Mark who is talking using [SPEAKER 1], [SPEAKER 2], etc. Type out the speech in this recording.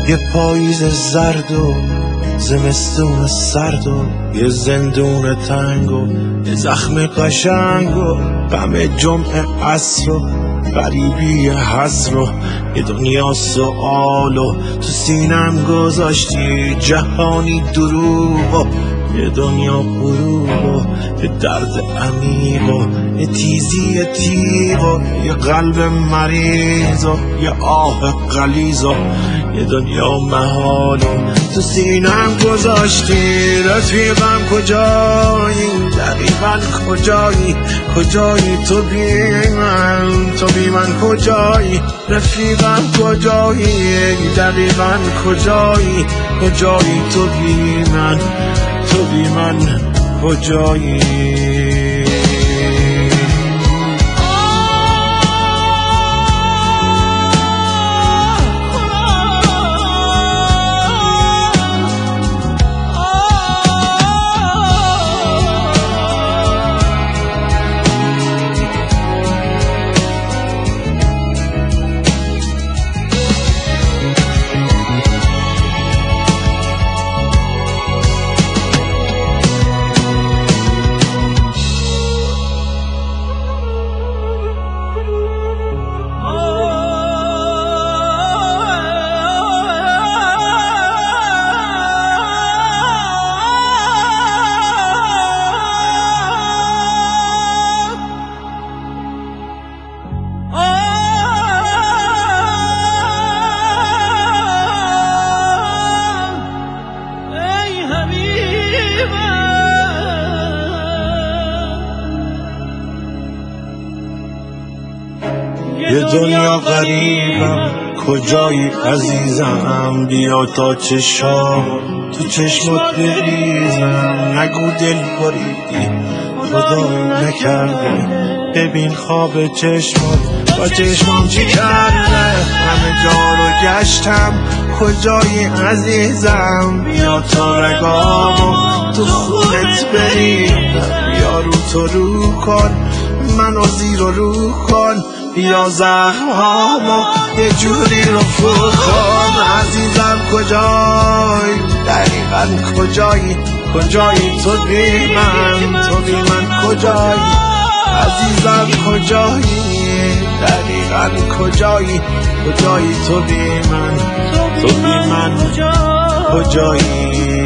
[SPEAKER 1] یه پاییز زرد و زمستون سرد و یه زندون تنگ و یه زخم قشنگ و غم جمعه عصر و غریبی حسر و یه دنیا سؤال و تو سینم گذاشتی جهانی دروغ و یه دنیا غروب و یه درد عمیق و یه تیزی تیغ و یه قلب مریض و یه آه غلیظ و یه دنیا محال و تو سینم گذاشتی. رفیقم کجایی؟ دقیقا کجایی؟ کجایی تو بی من کجایی؟ رفیقم کجایی؟ دقیقا کجایی؟ کجایی تو بی من کجایی؟ یه دنیا غریبم کجایی عزیزم؟ بیا تا چشام تو چشمات بریزم. نگو دل بریدی خدایی نکرده، ببین خواب چشمات با چشمام چی کرده. همه جا رو گشتم کجایی عزیزم؟ بیا تا رگامو تو خونت بریدم. بیا رو تو رو کن منو زیر و رو کن، بیا زخمامو یه جوری رفو کن. عزیزم کجایی؟ دقیقا کجایی؟ کجایی تو بی من کجایی؟ عزیزم کجایی؟ دقیقا کجایی؟ کجایی تو بی من کجایی؟